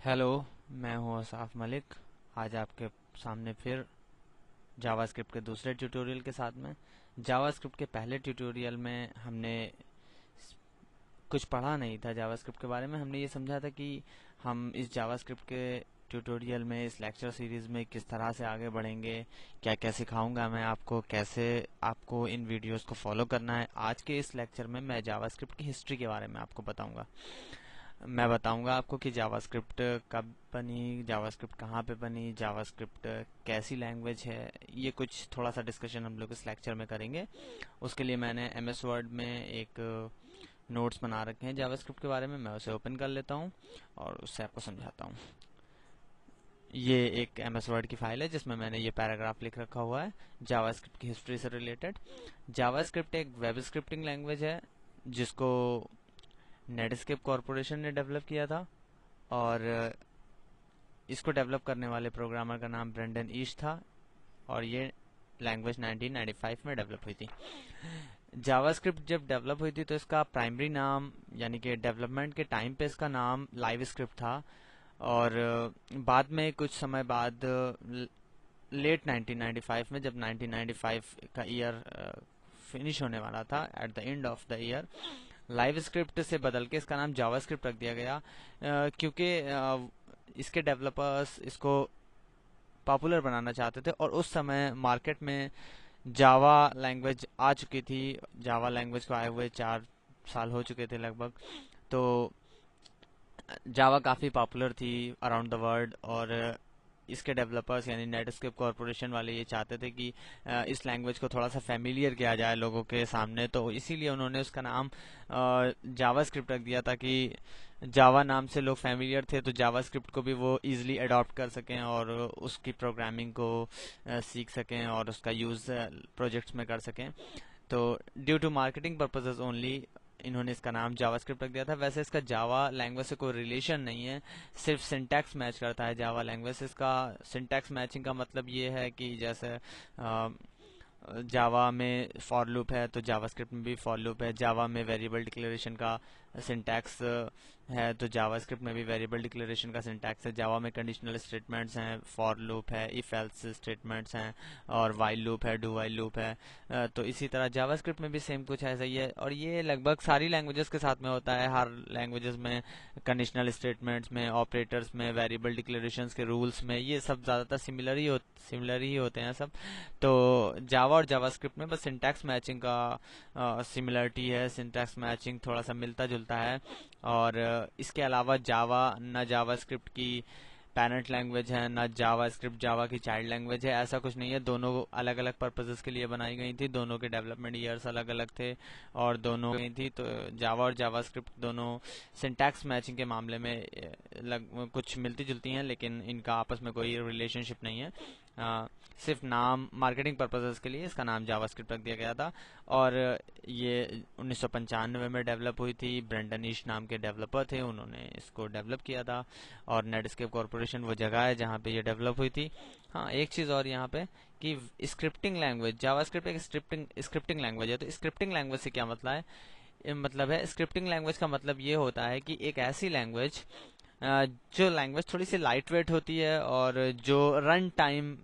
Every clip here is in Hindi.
हेलो। मैं हूँ असाफ मलिक। आज आपके सामने फिर जावास्क्रिप्ट के दूसरे ट्यूटोरियल के साथ में। जावास्क्रिप्ट के पहले ट्यूटोरियल में हमने कुछ पढ़ा नहीं था जावास्क्रिप्ट के बारे में। हमने ये समझा था कि हम इस जावास्क्रिप्ट के ट्यूटोरियल में, इस लेक्चर सीरीज में किस तरह से आगे बढ़ेंगे, क्या क्या सिखाऊंगा मैं आपको, कैसे आपको इन वीडियोस को फॉलो करना है। आज के इस लेक्चर में मैं जावास्क्रिप्ट की हिस्ट्री के बारे में आपको बताऊंगा। मैं बताऊंगा आपको कि जावास्क्रिप्ट कब बनी, जावास्क्रिप्ट कहाँ पे बनी, जावास्क्रिप्ट कैसी लैंग्वेज है। ये कुछ थोड़ा सा डिस्कशन हम लोग इस लेक्चर में करेंगे। उसके लिए मैंने एमएस वर्ड में एक नोट्स बना रखे हैं जावास्क्रिप्ट के बारे में। मैं उसे ओपन कर लेता हूँ और उससे आपको समझाता हूँ। ये एक एमएस वर्ड की फाइल है जिसमें मैंने ये पैराग्राफ लिख रखा हुआ है जावास्क्रिप्ट की हिस्ट्री से रिलेटेड। जावास्क्रिप्ट एक वेब स्क्रिप्टिंग लैंग्वेज है जिसको नेटस्केप कॉरपोरेशन ने डेवलप किया था, और इसको डेवलप करने वाले प्रोग्रामर का नाम ब्रेंडन ईश था, और ये लैंग्वेज 1995 में डेवलप हुई थी। जावास्क्रिप्ट जब डेवलप हुई थी तो इसका प्राइमरी नाम, यानी कि डेवलपमेंट के टाइम पे इसका नाम लाइव स्क्रिप्ट था, और बाद में कुछ समय बाद लेट 1995 में, जब 1995 का ईयर फिनिश होने वाला था, at the end of the year, live script से बदल के इसका नाम जावास्क्रिप्ट रख दिया गया, क्योंकि इसके डेवलपर्स इसको पॉपुलर बनाना चाहते थे, और उस समय मार्केट में जावा लैंग्वेज आ चुकी थी। जावा लैंग्वेज को आए हुए 4 साल हो चुके थे लगभग। तो जावा काफ़ी पॉपुलर थी अराउंड द वर्ल्ड, और इसके डेवलपर्स यानी नेटस्केप कॉरपोरेशन वाले ये चाहते थे कि इस लैंग्वेज को थोड़ा सा फेमिलियर किया जाए लोगों के सामने। तो इसीलिए उन्होंने उसका नाम जावास्क्रिप्ट रख दिया, ताकि जावा नाम से लोग फेमिलियर थे तो जावास्क्रिप्ट को भी वो इजीली अडॉप्ट कर सकें और उसकी प्रोग्रामिंग को सीख सकें और उसका यूज़ प्रोजेक्ट्स में कर सकें। तो due to marketing purposes only इन्होंने इसका नाम जावास्क्रिप्ट रख दिया था। वैसे इसका जावा लैंग्वेज से कोई रिलेशन नहीं है, सिर्फ सिंटैक्स मैच करता है जावा लैंग्वेज से। इसका सिंटैक्स मैचिंग का मतलब ये है कि जैसे जावा में फॉर लूप है तो जावास्क्रिप्ट में भी फॉर लूप है, जावा में वेरिएबल डिक्लेरेशन का सिंटैक्स है तो जावास्क्रिप्ट में भी वेरिएबल डिक्लेरेशन का सिंटैक्स है, जावा में कंडीशनल स्टेटमेंट्स हैं, फॉर लूप है, इफ एल्स स्टेटमेंट्स हैं, और वाइल लूप है, डू वाइल लूप है। तो इसी तरह जावास्क्रिप्ट में भी सेम कुछ ऐसा ही है, और ये लगभग सारी लैंग्वेजेस के साथ में होता है। हर लैंग्वेजेस में कंडीशनल स्टेटमेंट्स में, ऑपरेटर्स में, वेरिएबल डिक्लेरेशंस के रूल्स में, ये सब ज़्यादातर सिमिलर ही होते हैं सब। तो जावा और जावास्क्रिप्ट में बस सिंटैक्स मैचिंग का सिमिलरिटी है, सिंटैक्स मैचिंग थोड़ा सा मिलता जुलता है। और इसके अलावा जावा न जावास्क्रिप्ट की पैरेंट लैंग्वेज है, ना जावास्क्रिप्ट जावा की चाइल्ड लैंग्वेज है, ऐसा कुछ नहीं है। दोनों अलग अलग पर्पसेस के लिए बनाई गई थी, दोनों के डेवलपमेंट ईयर्स अलग अलग थे, और दोनों गई थी। तो जावा और जावास्क्रिप्ट दोनों सिंटैक्स मैचिंग के मामले में कुछ मिलती जुलती हैं, लेकिन इनका आपस में कोई रिलेशनशिप नहीं है। सिर्फ नाम मार्केटिंग पर्पसेस के लिए इसका नाम जावास्क्रिप्ट रख दिया गया था, और ये 1995 में डेवलप हुई थी। ब्रेंडन ईश नाम के डेवलपर थे, उन्होंने इसको डेवलप किया था, और नेटस्केप कॉरपोरेशन वो जगह है जहाँ पे ये डेवलप हुई थी। हाँ, एक चीज़ और यहाँ पे कि स्क्रिप्टिंग लैंग्वेज, जावास्क्रिप्ट एक स्क्रिप्टिंग लैंग्वेज है। तो स्क्रिप्टिंग लैंग्वेज से क्या मतलब है? स्क्रिप्टिंग लैंग्वेज का मतलब ये होता है कि एक ऐसी लैंग्वेज जो लैंग्वेज थोड़ी सी लाइट वेट होती है, और जो रन टाइम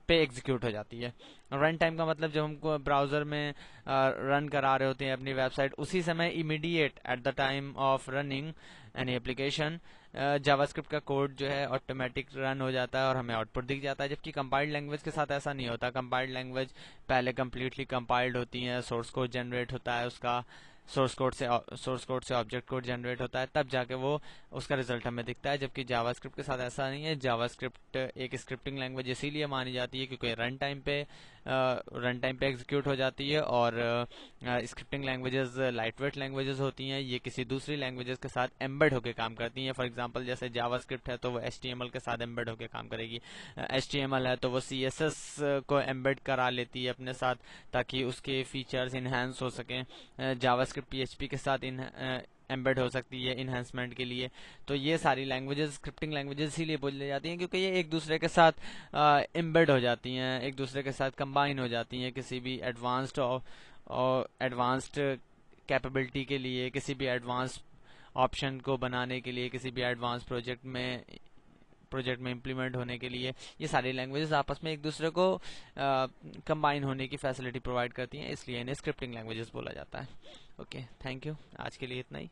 पे एग्जीक्यूट हो जाती है। रन टाइम का मतलब जब हमको ब्राउजर में रन करा रहे होते हैं अपनी वेबसाइट, उसी समय immediate at the time of running any application, JavaScript का कोड जो है ऑटोमेटिक रन हो जाता है और हमें आउटपुट दिख जाता है। जबकि कंपाइल्ड लैंग्वेज के साथ ऐसा नहीं होता। कंपाइल्ड लैंग्वेज पहले कम्प्लीटली कंपाइल्ड होती है, सोर्स कोड जनरेट होता है, उसका सोर्स कोड से ऑब्जेक्ट कोड जनरेट होता है, तब जाके वो उसका रिजल्ट हमें दिखता है। जबकि जावास्क्रिप्ट के साथ ऐसा नहीं है। जावास्क्रिप्ट एक स्क्रिप्टिंग लैंग्वेज इसीलिए मानी जाती है क्योंकि रन टाइम पे एग्जीक्यूट हो जाती है, और scripting languages light weight languages होती हैं। ये किसी दूसरी लैंग्वेजेस के साथ एम्बेड होकर काम करती हैं। फॉर एग्जांपल जैसे जावास्क्रिप्ट है तो वो HTML के साथ एम्बेड होकर काम करेगी, HTML है तो वो CSS को एम्बेड करा लेती है अपने साथ, ताकि उसके फीचर्स इनहेंस हो सकें। जावास्क्रिप्ट PHP के साथ एम्बेड हो सकती है इन्हांसमेंट के लिए। तो ये सारी लैंग्वेजेस स्क्रिप्टिंग लैंग्वेजेस इसीलिए बोली जाती हैं क्योंकि ये एक दूसरे के साथ एम्बेड हो जाती हैं, एक दूसरे के साथ कंबाइन हो जाती हैं किसी भी एडवांस्ड कैपेबिलिटी के लिए, किसी भी एडवांस ऑप्शन को बनाने के लिए, किसी भी एडवांस प्रोजेक्ट में इम्प्लीमेंट होने के लिए, ये सारी लैंग्वेजेस आपस में एक दूसरे को कंबाइन होने की फैसिलिटी प्रोवाइड करती हैं, इसलिए इन्हें स्क्रिप्टिंग लैंग्वेजेस बोला जाता है। ओके, थैंक यू, आज के लिए इतना ही।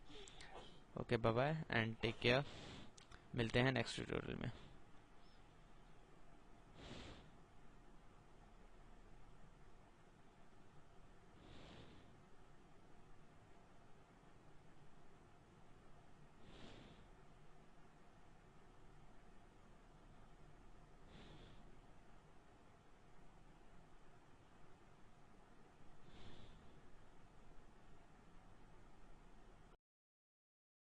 Okay, bye bye and take care, मिलते हैं नेक्स्ट ट्यूटोरियल में।